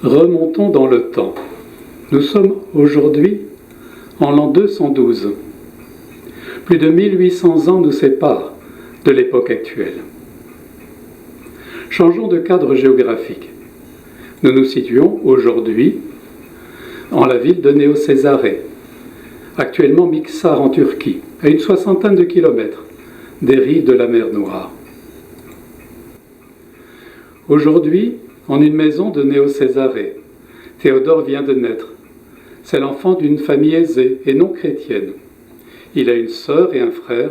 Remontons dans le temps. Nous sommes aujourd'hui en l'an 212. Plus de 1800 ans nous séparent de l'époque actuelle. Changeons de cadre géographique. Nous nous situons aujourd'hui en la ville de Néo-Césarée, actuellement Mixar en Turquie, à une soixantaine de kilomètres des rives de la mer Noire. Aujourd'hui, en une maison de Néo-Césarée, Théodore vient de naître. C'est l'enfant d'une famille aisée et non chrétienne. Il a une sœur et un frère,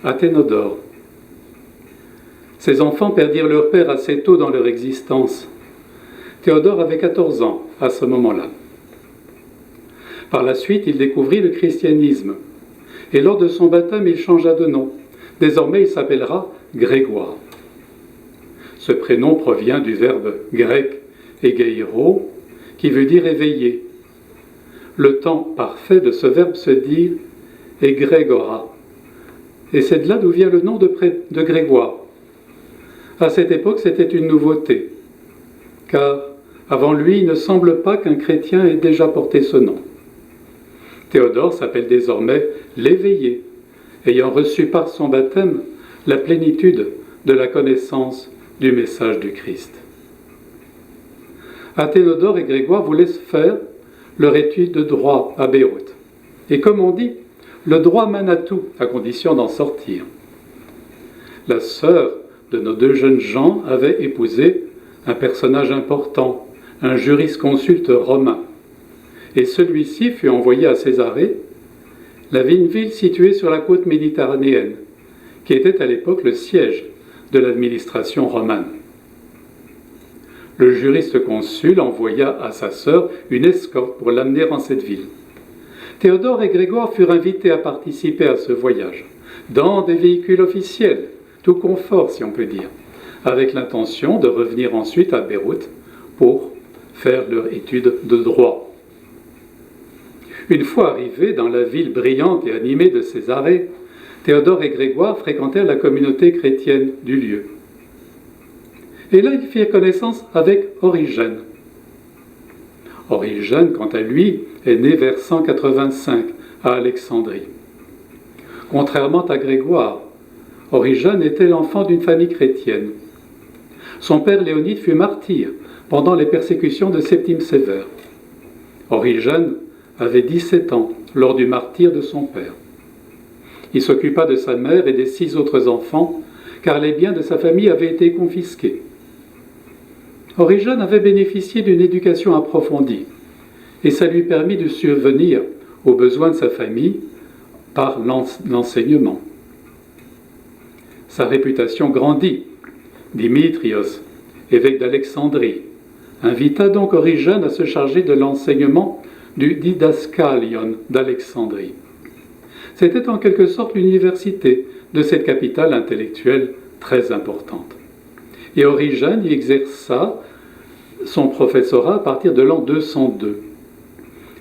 Athénodore. Ses enfants perdirent leur père assez tôt dans leur existence. Théodore avait 14 ans à ce moment-là. Par la suite, il découvrit le christianisme. Et lors de son baptême, il changea de nom. Désormais, il s'appellera Grégoire. Ce prénom provient du verbe grec égeiro, qui veut dire éveiller. Le temps parfait de ce verbe se dit égrégora. Et c'est de là d'où vient le nom de Grégoire. À cette époque, c'était une nouveauté, car avant lui, il ne semble pas qu'un chrétien ait déjà porté ce nom. Théodore s'appelle désormais l'éveillé, ayant reçu par son baptême la plénitude de la connaissance du message du Christ. Athénodore et Grégoire voulaient faire leur étude de droit à Beyrouth. Et comme on dit, le droit mène à tout, à condition d'en sortir. La sœur de nos deux jeunes gens avait épousé un personnage important, un jurisconsulte romain. Et celui-ci fut envoyé à Césarée, la ville située sur la côte méditerranéenne, qui était à l'époque le siège de l'administration romane. Le juriste consul envoya à sa sœur une escorte pour l'amener en cette ville. Théodore et Grégoire furent invités à participer à ce voyage, dans des véhicules officiels, tout confort si on peut dire, avec l'intention de revenir ensuite à Beyrouth pour faire leur étude de droit. Une fois arrivés dans la ville brillante et animée de Césarée, Théodore et Grégoire fréquentèrent la communauté chrétienne du lieu. Et là, ils firent connaissance avec Origène. Origène, quant à lui, est né vers 185 à Alexandrie. Contrairement à Grégoire, Origène était l'enfant d'une famille chrétienne. Son père Léonide fut martyr pendant les persécutions de Septime Sévère. Origène avait 17 ans lors du martyre de son père. Il s'occupa de sa mère et des 6 autres enfants, car les biens de sa famille avaient été confisqués. Origène avait bénéficié d'une éducation approfondie, et ça lui permit de subvenir aux besoins de sa famille par l'enseignement. Sa réputation grandit. Dimitrios, évêque d'Alexandrie, invita donc Origène à se charger de l'enseignement du Didascalion d'Alexandrie. C'était en quelque sorte l'université de cette capitale intellectuelle très importante. Et Origène y exerça son professorat à partir de l'an 202.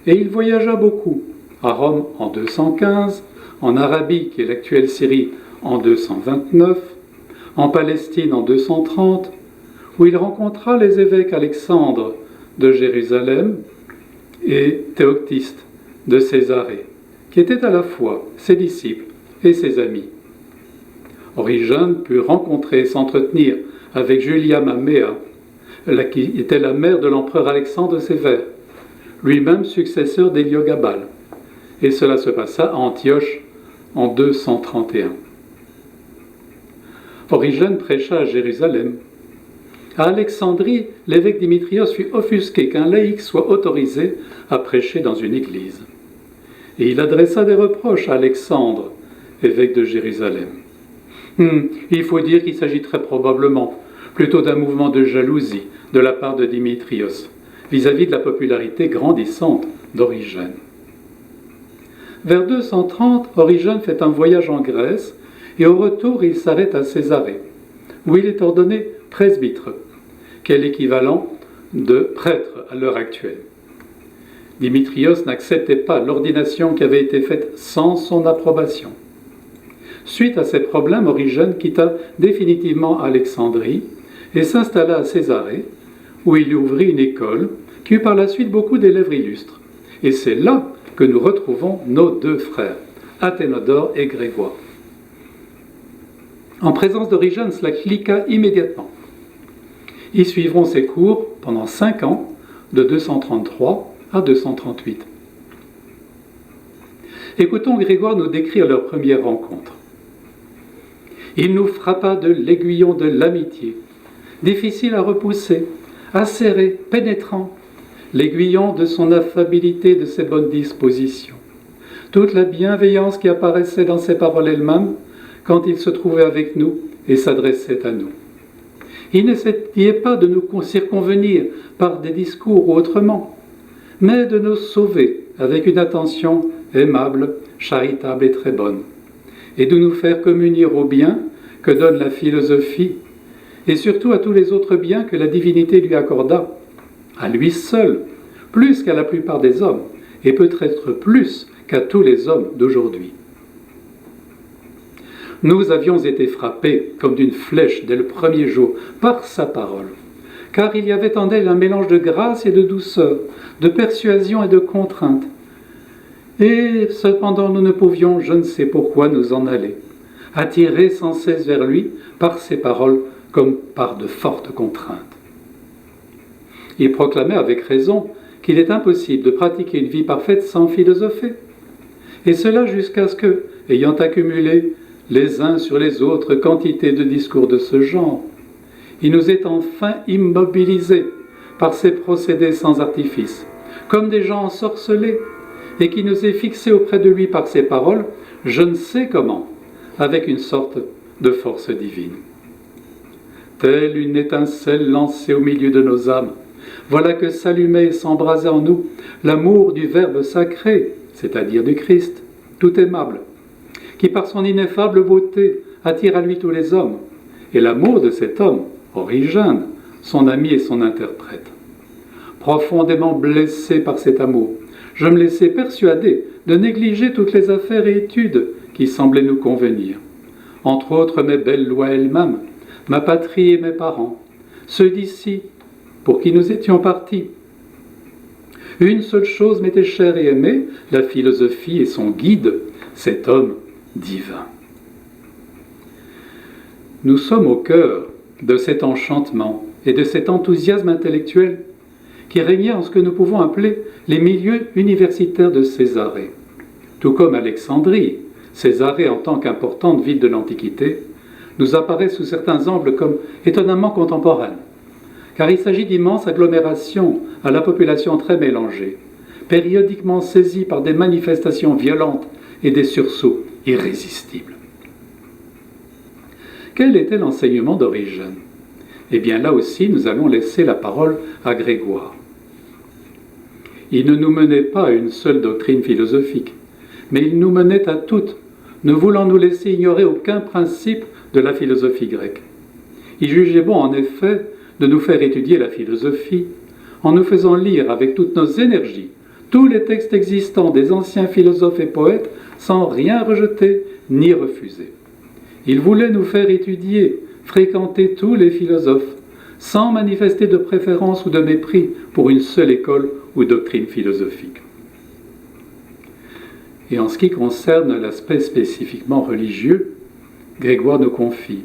Et il voyagea beaucoup, à Rome en 215, en Arabie, qui est l'actuelle Syrie, en 229, en Palestine en 230, où il rencontra les évêques Alexandre de Jérusalem et Théoctiste de Césarée, qui étaient à la fois ses disciples et ses amis. Origène put rencontrer et s'entretenir avec Julia Maméa, qui était la mère de l'empereur Alexandre Sévère, lui-même successeur d'Héliogabale, et cela se passa à Antioche en 231. Origène prêcha à Jérusalem. À Alexandrie, l'évêque Dimitrios fut offusqué qu'un laïc soit autorisé à prêcher dans une église. Et il adressa des reproches à Alexandre, évêque de Jérusalem. Il faut dire qu'il s'agit très probablement plutôt d'un mouvement de jalousie de la part de Dimitrios vis-à-vis de la popularité grandissante d'Origène. Vers 230, Origène fait un voyage en Grèce et au retour, il s'arrête à Césarée, où il est ordonné presbytre, qui est l'équivalent de prêtre à l'heure actuelle. Dimitrios n'acceptait pas l'ordination qui avait été faite sans son approbation. Suite à ces problèmes, Origène quitta définitivement Alexandrie et s'installa à Césarée, où il ouvrit une école qui eut par la suite beaucoup d'élèves illustres. Et c'est là que nous retrouvons nos deux frères, Athénodore et Grégoire. En présence d'Origène, cela cliqua immédiatement. Ils suivront ses cours pendant 5 ans, de 233 à 238. Écoutons Grégoire nous décrire leur première rencontre. Il nous frappa de l'aiguillon de l'amitié, difficile à repousser, acéré, pénétrant, l'aiguillon de son affabilité, de ses bonnes dispositions. Toute la bienveillance qui apparaissait dans ses paroles elles-mêmes quand il se trouvait avec nous et s'adressait à nous. Il n'essayait pas de nous circonvenir par des discours ou autrement, mais de nous sauver avec une attention aimable, charitable et très bonne, et de nous faire communir au bien que donne la philosophie, et surtout à tous les autres biens que la divinité lui accorda, à lui seul, plus qu'à la plupart des hommes, et peut-être plus qu'à tous les hommes d'aujourd'hui. Nous avions été frappés comme d'une flèche dès le premier jour par sa parole, car il y avait en elle un mélange de grâce et de douceur, de persuasion et de contrainte. Et cependant nous ne pouvions, je ne sais pourquoi, nous en aller, attirés sans cesse vers lui par ses paroles comme par de fortes contraintes. Il proclamait avec raison qu'il est impossible de pratiquer une vie parfaite sans philosopher, et cela jusqu'à ce que, ayant accumulé les uns sur les autres quantité de discours de ce genre, il nous est enfin immobilisés par ces procédés sans artifice, comme des gens ensorcelés, et qui nous est fixé auprès de lui par ses paroles, je ne sais comment, avec une sorte de force divine. Telle une étincelle lancée au milieu de nos âmes, voilà que s'allumait et s'embrasait en nous l'amour du Verbe sacré, c'est-à-dire du Christ, tout aimable, qui par son ineffable beauté attire à lui tous les hommes, et l'amour de cet homme, Origène, son ami et son interprète. Profondément blessé par cet amour, je me laissais persuader de négliger toutes les affaires et études qui semblaient nous convenir, entre autres mes belles lois elles-mêmes, ma patrie et mes parents, ceux d'ici, pour qui nous étions partis. Une seule chose m'était chère et aimée, la philosophie et son guide, cet homme divin. Nous sommes au cœur de cet enchantement et de cet enthousiasme intellectuel qui régnait en ce que nous pouvons appeler les milieux universitaires de Césarée. Tout comme Alexandrie, Césarée en tant qu'importante ville de l'Antiquité, nous apparaît sous certains angles comme étonnamment contemporaine, car il s'agit d'immenses agglomérations à la population très mélangée, périodiquement saisies par des manifestations violentes et des sursauts irrésistibles. Quel était l'enseignement d'Origène ? Eh bien là aussi, nous allons laisser la parole à Grégoire. Il ne nous menait pas à une seule doctrine philosophique, mais il nous menait à toutes, ne voulant nous laisser ignorer aucun principe de la philosophie grecque. Il jugeait bon, en effet, de nous faire étudier la philosophie, en nous faisant lire avec toutes nos énergies tous les textes existants des anciens philosophes et poètes, sans rien rejeter ni refuser. Il voulait nous faire étudier, fréquenter tous les philosophes, sans manifester de préférence ou de mépris pour une seule école ou doctrine philosophique. Et en ce qui concerne l'aspect spécifiquement religieux, Grégoire nous confie.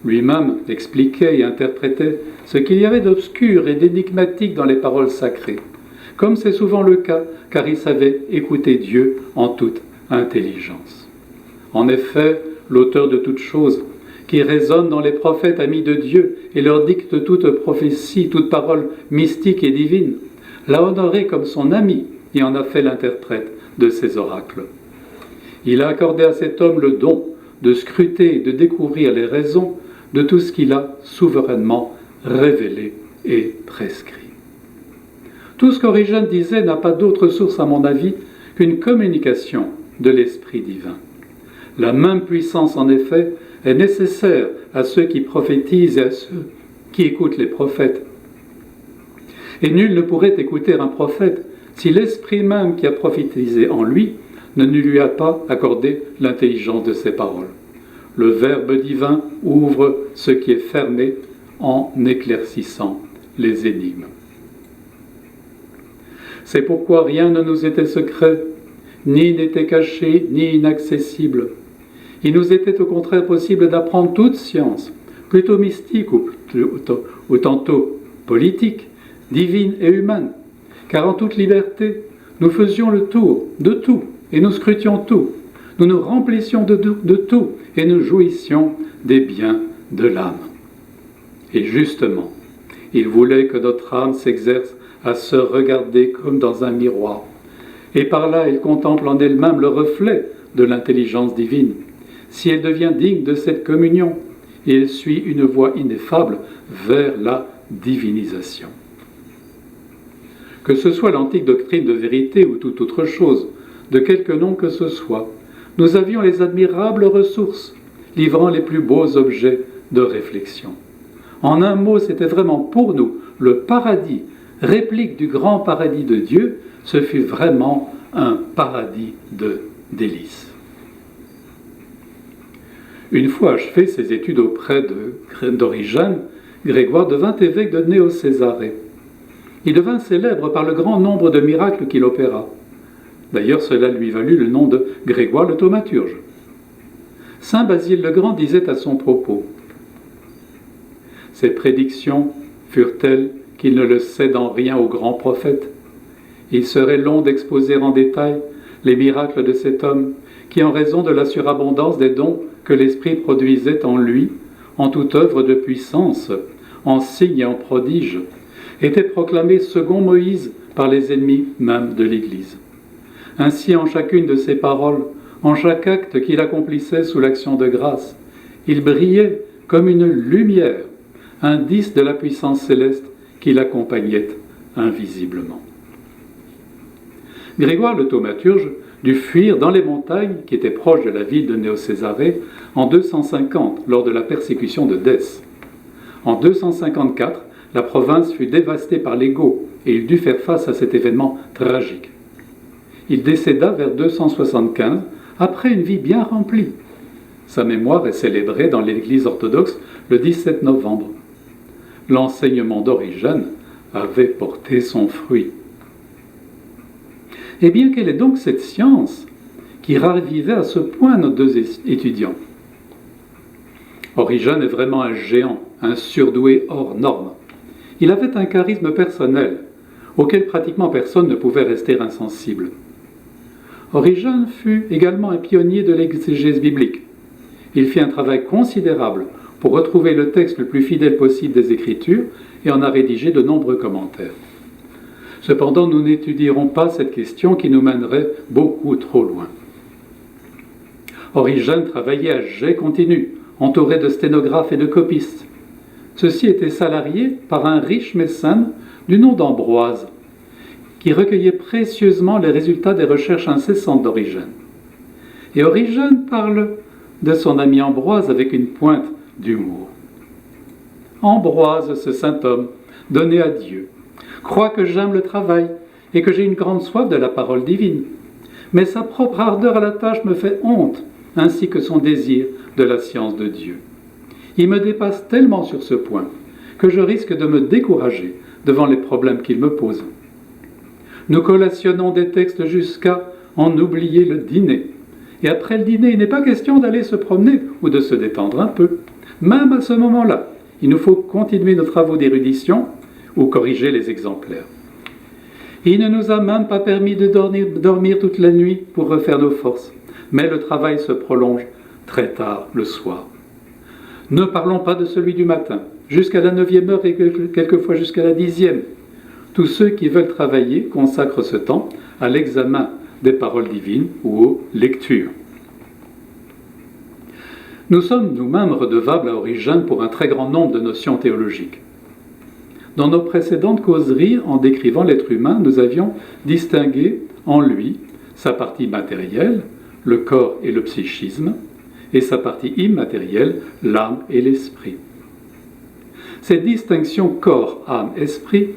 Lui-même expliquait et interprétait ce qu'il y avait d'obscur et d'énigmatique dans les paroles sacrées, comme c'est souvent le cas, car il savait écouter Dieu en toute intelligence. En effet, l'auteur de toutes choses, qui résonne dans les prophètes amis de Dieu et leur dicte toute prophétie, toute parole mystique et divine, l'a honoré comme son ami et en a fait l'interprète de ses oracles. Il a accordé à cet homme le don de scruter et de découvrir les raisons de tout ce qu'il a souverainement révélé et prescrit. Tout ce qu'Origène disait n'a pas d'autre source, à mon avis, qu'une communication de l'Esprit divin. La même puissance, en effet, est nécessaire à ceux qui prophétisent et à ceux qui écoutent les prophètes. Et nul ne pourrait écouter un prophète si l'Esprit même qui a prophétisé en lui ne lui a pas accordé l'intelligence de ses paroles. Le Verbe divin ouvre ce qui est fermé en éclaircissant les énigmes. C'est pourquoi rien ne nous était secret, ni n'était caché, ni inaccessible. Il nous était au contraire possible d'apprendre toute science, plutôt mystique ou tantôt politique, divine et humaine, car en toute liberté, nous faisions le tour de tout et nous scrutions tout. Nous nous remplissions de tout et nous jouissions des biens de l'âme. Et justement, il voulait que notre âme s'exerce à se regarder comme dans un miroir. Et par là, elle contemple en elle-même le reflet de l'intelligence divine. Si elle devient digne de cette communion, et elle suit une voie ineffable vers la divinisation. Que ce soit l'antique doctrine de vérité ou toute autre chose, de quelque nom que ce soit, nous avions les admirables ressources, livrant les plus beaux objets de réflexion. En un mot, c'était vraiment pour nous le paradis, réplique du grand paradis de Dieu. Ce fut vraiment un paradis de délices. Une fois achevé ses études auprès d'Origène, Grégoire devint évêque de Néo-Césarée. Il devint célèbre par le grand nombre de miracles qu'il opéra. D'ailleurs, cela lui valut le nom de Grégoire le thaumaturge. Saint Basile le Grand disait à son propos: « Ses prédictions furent telles qu'il ne le cède en rien au grand prophète. Il serait long d'exposer en détail les miracles de cet homme qui, en raison de la surabondance des dons que l'Esprit produisait en lui, en toute œuvre de puissance, en signes et en prodiges, était proclamé second Moïse par les ennemis même de l'Église. Ainsi, en chacune de ses paroles, en chaque acte qu'il accomplissait sous l'action de grâce, il brillait comme une lumière, indice de la puissance céleste qui l'accompagnait invisiblement. » Grégoire le thaumaturge dut fuir dans les montagnes qui étaient proches de la ville de Néo-Césarée en 250 lors de la persécution de Dès. En 254, la province fut dévastée par les Goths et il dut faire face à cet événement tragique. Il décéda vers 275 après une vie bien remplie. Sa mémoire est célébrée dans l'Église orthodoxe le 17 novembre. L'enseignement d'Origène avait porté son fruit. Eh bien, quelle est donc cette science qui ravivait à ce point nos deux étudiants? Origène est vraiment un géant, un surdoué hors norme. Il avait un charisme personnel, auquel pratiquement personne ne pouvait rester insensible. Origène fut également un pionnier de l'exégèse biblique. Il fit un travail considérable pour retrouver le texte le plus fidèle possible des Écritures et en a rédigé de nombreux commentaires. Cependant, nous n'étudierons pas cette question qui nous mènerait beaucoup trop loin. Origène travaillait à jet continu, entouré de sténographes et de copistes. Ceux-ci étaient salariés par un riche mécène du nom d'Ambroise, qui recueillait précieusement les résultats des recherches incessantes d'Origène. Et Origène parle de son ami Ambroise avec une pointe d'humour. Ambroise, ce saint homme, donné à Dieu, croit que j'aime le travail et que j'ai une grande soif de la parole divine. Mais sa propre ardeur à la tâche me fait honte, ainsi que son désir de la science de Dieu. Il me dépasse tellement sur ce point que je risque de me décourager devant les problèmes qu'il me pose. Nous collationnons des textes jusqu'à en oublier le dîner. Et après le dîner, il n'est pas question d'aller se promener ou de se détendre un peu. Même à ce moment-là, il nous faut continuer nos travaux d'érudition ou corriger les exemplaires. Il ne nous a même pas permis de dormir toute la nuit pour refaire nos forces, mais le travail se prolonge très tard le soir. Ne parlons pas de celui du matin, jusqu'à la 9e heure et quelquefois jusqu'à la 10e. Tous ceux qui veulent travailler consacrent ce temps à l'examen des paroles divines ou aux lectures. Nous sommes nous-mêmes redevables à Origène pour un très grand nombre de notions théologiques. Dans nos précédentes causeries, en décrivant l'être humain, nous avions distingué en lui sa partie matérielle, le corps et le psychisme, et sa partie immatérielle, l'âme et l'esprit. Cette distinction corps, âme, esprit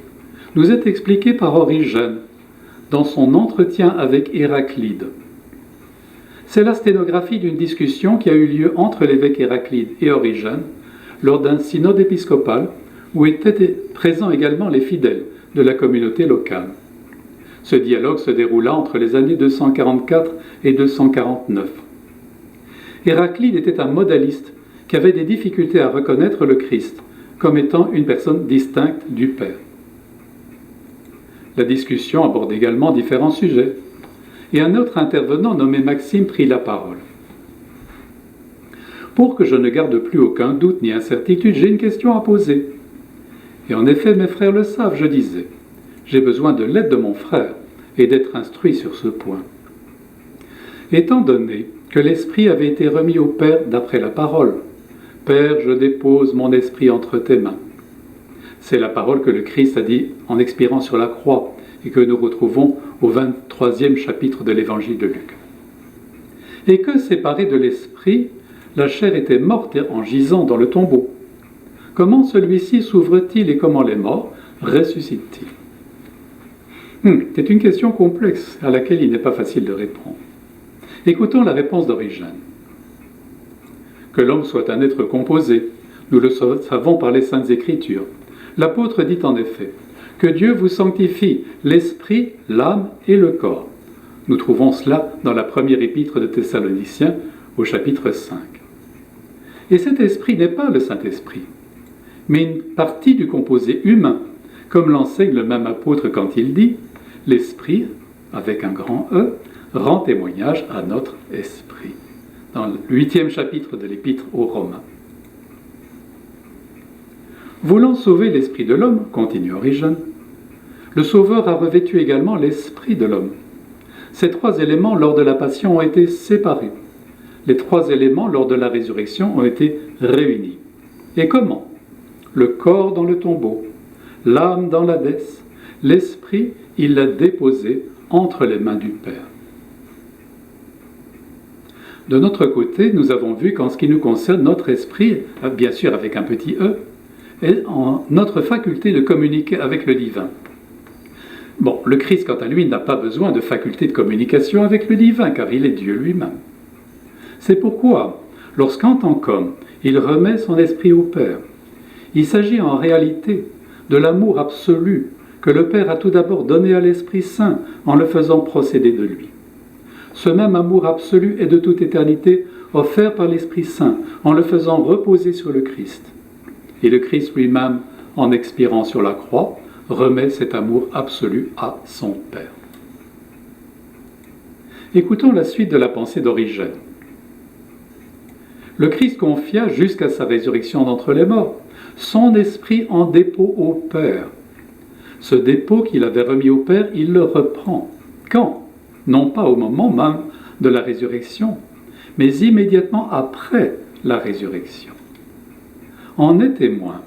nous est expliquée par Origène dans son entretien avec Héraclide. C'est la sténographie d'une discussion qui a eu lieu entre l'évêque Héraclide et Origène lors d'un synode épiscopal où étaient présents également les fidèles de la communauté locale. Ce dialogue se déroula entre les années 244 et 249. Héraclide était un modaliste qui avait des difficultés à reconnaître le Christ comme étant une personne distincte du Père. La discussion aborde également différents sujets, et un autre intervenant nommé Maxime prit la parole. Pour que je ne garde plus aucun doute ni incertitude, j'ai une question à poser. Et en effet, mes frères le savent, je disais. J'ai besoin de l'aide de mon frère et d'être instruit sur ce point. Étant donné que l'Esprit avait été remis au Père d'après la parole, « Père, je dépose mon esprit entre tes mains ». C'est la parole que le Christ a dit en expirant sur la croix et que nous retrouvons au 23e chapitre de l'Évangile de Luc. Et que, séparée de l'Esprit, la chair était morte en gisant dans le tombeau. Comment celui-ci s'ouvre-t-il et comment les morts ressuscitent-ils ? C'est une question complexe à laquelle il n'est pas facile de répondre. Écoutons la réponse d'Origène. Que l'homme soit un être composé, nous le savons par les Saintes Écritures. L'apôtre dit en effet que Dieu vous sanctifie l'esprit, l'âme et le corps. Nous trouvons cela dans la première épître de Thessaloniciens au chapitre 5. Et cet esprit n'est pas le Saint-Esprit, mais une partie du composé humain, comme l'enseigne le même apôtre quand il dit « L'esprit, avec un grand E, rend témoignage à notre esprit » dans le 8e chapitre de l'épître aux Romains. Voulant sauver l'esprit de l'homme, continue Origène, le Sauveur a revêtu également l'esprit de l'homme. Ces trois éléments lors de la passion ont été séparés. Les trois éléments lors de la résurrection ont été réunis. Et comment ? Le corps dans le tombeau, l'âme dans l'Hadès, l'esprit, il l'a déposé entre les mains du Père. De notre côté, nous avons vu qu'en ce qui nous concerne, notre esprit, bien sûr avec un petit e, est en notre faculté de communiquer avec le divin. Bon, le Christ, quant à lui, n'a pas besoin de faculté de communication avec le divin, car il est Dieu lui-même. C'est pourquoi, lorsqu'en tant qu'homme, il remet son esprit au Père, il s'agit en réalité de l'amour absolu que le Père a tout d'abord donné à l'Esprit Saint en le faisant procéder de lui. Ce même amour absolu est de toute éternité offert par l'Esprit Saint en le faisant reposer sur le Christ. Et le Christ lui-même, en expirant sur la croix, remet cet amour absolu à son Père. Écoutons la suite de la pensée d'Origène. Le Christ confia, jusqu'à sa résurrection d'entre les morts, son esprit en dépôt au Père. Ce dépôt qu'il avait remis au Père, il le reprend. Quand ? Non pas au moment même de la résurrection, mais immédiatement après la résurrection. En est témoin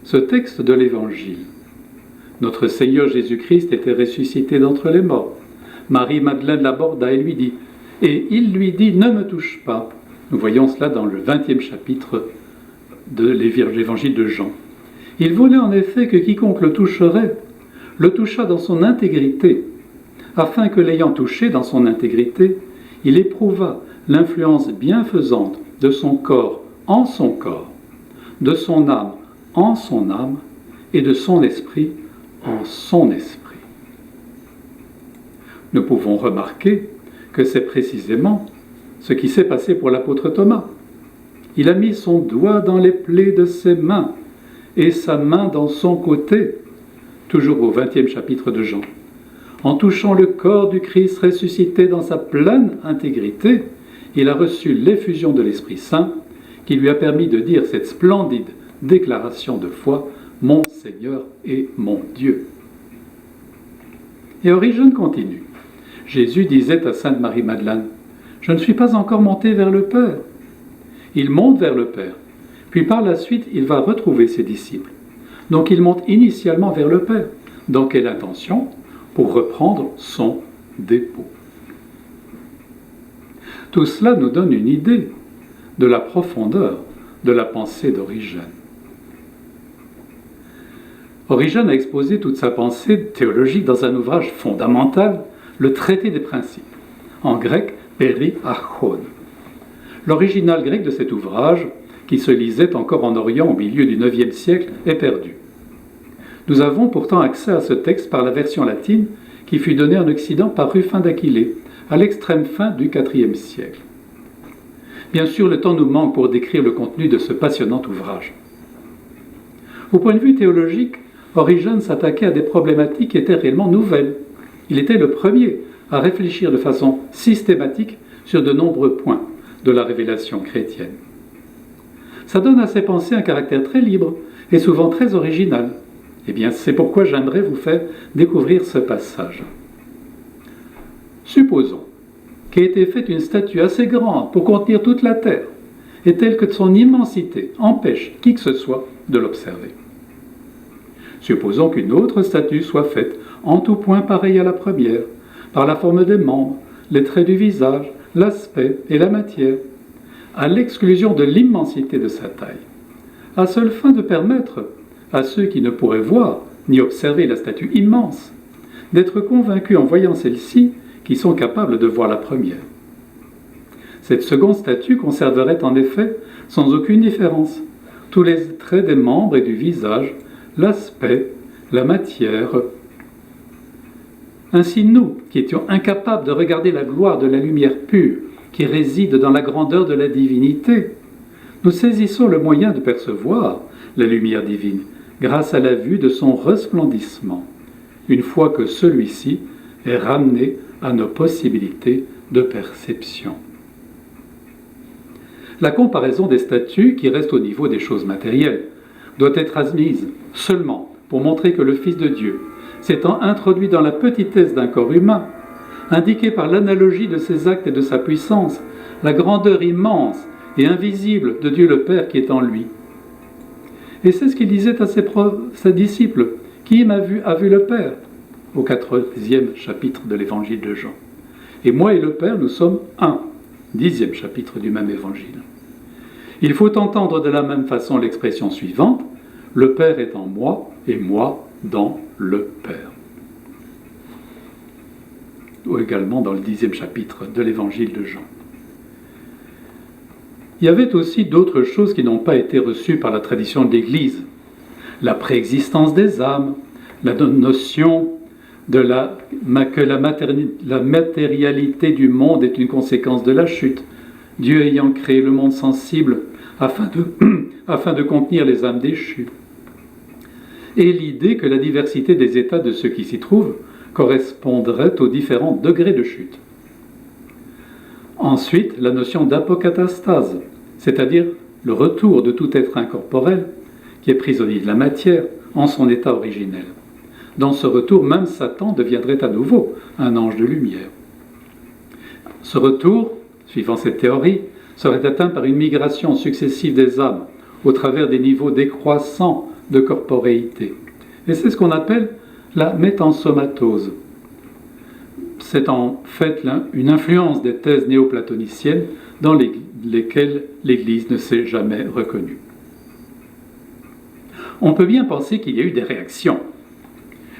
ce texte de l'Évangile. Notre Seigneur Jésus-Christ était ressuscité d'entre les morts. Marie-Madeleine l'aborda et lui dit, et il lui dit, ne me touche pas. Nous voyons cela dans le 20e chapitre de l'Évangile de Jean. Il voulait en effet que quiconque le toucherait, le touchât dans son intégrité, afin que l'ayant touché dans son intégrité, il éprouvât l'influence bienfaisante de son corps en son corps, de son âme en son âme, et de son esprit en son esprit. Nous pouvons remarquer que c'est précisément ce qui s'est passé pour l'apôtre Thomas. Il a mis son doigt dans les plaies de ses mains et sa main dans son côté, toujours au 20e chapitre de Jean. En touchant le corps du Christ ressuscité dans sa pleine intégrité, il a reçu l'effusion de l'Esprit Saint qui lui a permis de dire cette splendide déclaration de foi « Mon Seigneur et mon Dieu ». Et Origène continue. Jésus disait à Sainte Marie-Madeleine « Je ne suis pas encore monté vers le Père ». Il monte vers le Père, puis par la suite il va retrouver ses disciples. Donc il monte initialement vers le Père. Dans quelle intention ? Pour reprendre son dépôt. Tout cela nous donne une idée de la profondeur de la pensée d'Origène. Origène a exposé toute sa pensée théologique dans un ouvrage fondamental, le Traité des principes, en grec Périarchon. L'original grec de cet ouvrage, qui se lisait encore en Orient au milieu du IXe siècle, est perdu. Nous avons pourtant accès à ce texte par la version latine qui fut donnée en Occident par Ruffin d'Aquilée, à l'extrême fin du IVe siècle. Bien sûr, le temps nous manque pour décrire le contenu de ce passionnant ouvrage. Au point de vue théologique, Origène s'attaquait à des problématiques qui étaient réellement nouvelles. Il était le premier à réfléchir de façon systématique sur de nombreux points de la révélation chrétienne. Ça donne à ses pensées un caractère très libre et souvent très original. Eh bien, c'est pourquoi j'aimerais vous faire découvrir ce passage. Supposons qu'ait été faite une statue assez grande pour contenir toute la terre, et telle que son immensité empêche qui que ce soit de l'observer. Supposons qu'une autre statue soit faite en tout point pareille à la première, par la forme des membres, les traits du visage, l'aspect et la matière, à l'exclusion de l'immensité de sa taille, à seule fin de permettre à ceux qui ne pourraient voir ni observer la statue immense, d'être convaincus en voyant celle-ci qui sont capables de voir la première. Cette seconde statue conserverait en effet, sans aucune différence, tous les traits des membres et du visage, l'aspect, la matière. Ainsi nous, qui étions incapables de regarder la gloire de la lumière pure qui réside dans la grandeur de la divinité, nous saisissons le moyen de percevoir la lumière divine grâce à la vue de son resplendissement, une fois que celui-ci est ramené à nos possibilités de perception. La comparaison des statues, qui reste au niveau des choses matérielles, doit être admise seulement pour montrer que le Fils de Dieu, s'étant introduit dans la petitesse d'un corps humain, indiqué par l'analogie de ses actes et de sa puissance, la grandeur immense et invisible de Dieu le Père qui est en lui. Et c'est ce qu'il disait à ses disciples, « Qui m'a vu a vu le Père ?» au 4e chapitre de l'évangile de Jean. Et moi et le Père, nous sommes un, 10e chapitre du même évangile. Il faut entendre de la même façon l'expression suivante, « Le Père est en moi et moi dans le Père ». Ou également dans le 10e chapitre de l'évangile de Jean. Il y avait aussi d'autres choses qui n'ont pas été reçues par la tradition de l'Église. La préexistence des âmes, la notion que la matérialité du monde est une conséquence de la chute, Dieu ayant créé le monde sensible afin de contenir les âmes déchues. Et l'idée que la diversité des états de ceux qui s'y trouvent correspondrait aux différents degrés de chute. Ensuite, la notion d'apokatastase, c'est-à-dire le retour de tout être incorporel qui est prisonnier de la matière en son état originel. Dans ce retour, même Satan deviendrait à nouveau un ange de lumière. Ce retour, suivant cette théorie, serait atteint par une migration successive des âmes au travers des niveaux décroissants de corporéité. Et c'est ce qu'on appelle la métensomatose. C'est en fait une influence des thèses néoplatoniciennes dans lesquelles l'Église ne s'est jamais reconnue. On peut bien penser qu'il y a eu des réactions.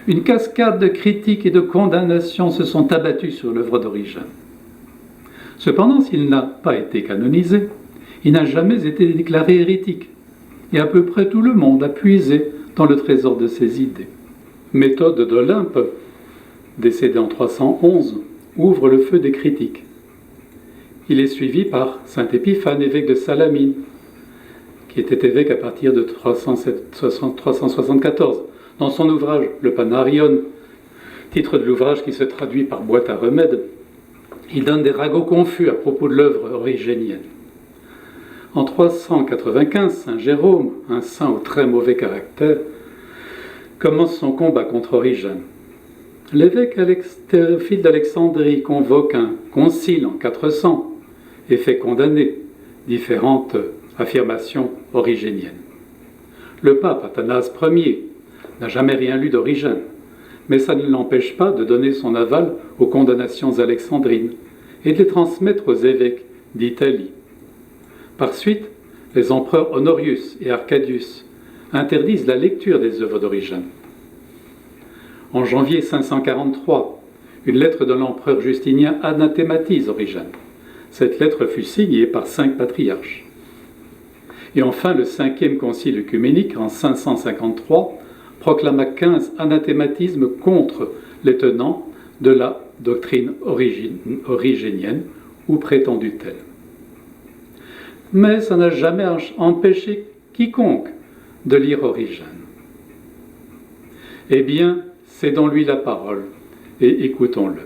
Une cascade de critiques et de condamnations se sont abattues sur l'œuvre d'Origène. Cependant, s'il n'a pas été canonisé, il n'a jamais été déclaré hérétique, et à peu près tout le monde a puisé dans le trésor de ses idées. Méthode d'Olympe, décédé en 311, ouvre le feu des critiques. Il est suivi par saint Épiphane, évêque de Salamine, qui était évêque à partir de 374. Dans son ouvrage « Le Panarion », titre de l'ouvrage qui se traduit par « boîte à remèdes », il donne des ragots confus à propos de l'œuvre origénienne. En 395, saint Jérôme, un saint au très mauvais caractère, commence son combat contre Origène. L'évêque Théophile d'Alexandrie convoque un concile en 400 et fait condamner différentes affirmations origéniennes. Le pape Athanase Ier n'a jamais rien lu d'Origène, mais ça ne l'empêche pas de donner son aval aux condamnations alexandrines et de les transmettre aux évêques d'Italie. Par suite, les empereurs Honorius et Arcadius interdisent la lecture des œuvres d'Origène. En janvier 543, une lettre de l'empereur Justinien anathématise Origène. Cette lettre fut signée par 5 patriarches. Et enfin, le 5e concile œcuménique, en 553, proclama 15 anathématismes contre les tenants de la doctrine origénienne ou prétendue telle. Mais ça n'a jamais empêché quiconque de lire Origène. Eh bien, cédons lui la parole et écoutons-le.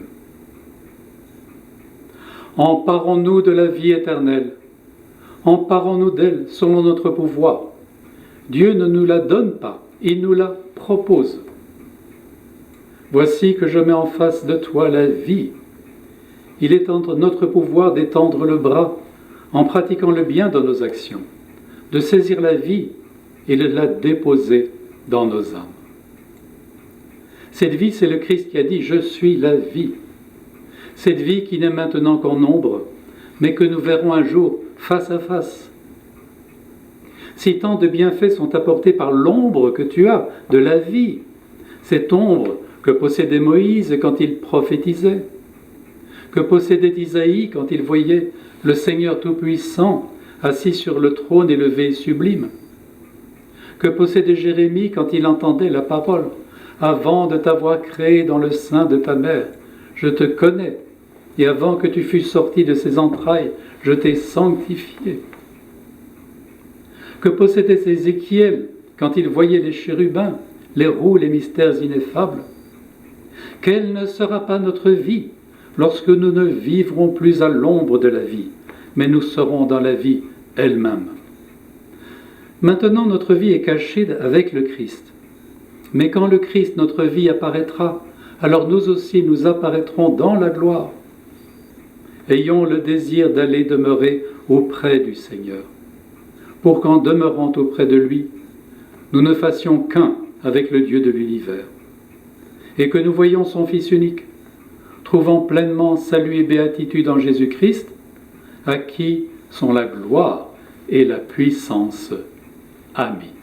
Emparons-nous de la vie éternelle, emparons-nous d'elle selon notre pouvoir. Dieu ne nous la donne pas, il nous la propose. Voici que je mets en face de toi la vie. Il est entre notre pouvoir d'étendre le bras en pratiquant le bien dans nos actions, de saisir la vie et de la déposer dans nos âmes. Cette vie, c'est le Christ qui a dit « Je suis la vie ». Cette vie qui n'est maintenant qu'en ombre, mais que nous verrons un jour face à face. Si tant de bienfaits sont apportés par l'ombre que tu as de la vie, cette ombre que possédait Moïse quand il prophétisait, que possédait Isaïe quand il voyait le Seigneur Tout-Puissant assis sur le trône élevé et sublime, que possédait Jérémie quand il entendait la parole « Avant de t'avoir créé dans le sein de ta mère, je te connais, et avant que tu fusses sorti de ses entrailles, je t'ai sanctifié. » Que possédait Ézéchiel quand il voyait les chérubins, les roues, les mystères ineffables. Quelle ne sera pas notre vie lorsque nous ne vivrons plus à l'ombre de la vie, mais nous serons dans la vie elle-même. Maintenant, notre vie est cachée avec le Christ. Mais quand le Christ, notre vie, apparaîtra, alors nous aussi nous apparaîtrons dans la gloire. Ayons le désir d'aller demeurer auprès du Seigneur, pour qu'en demeurant auprès de lui, nous ne fassions qu'un avec le Dieu de l'univers, et que nous voyions son Fils unique, trouvant pleinement salut et béatitude en Jésus-Christ, à qui sont la gloire et la puissance. Amen.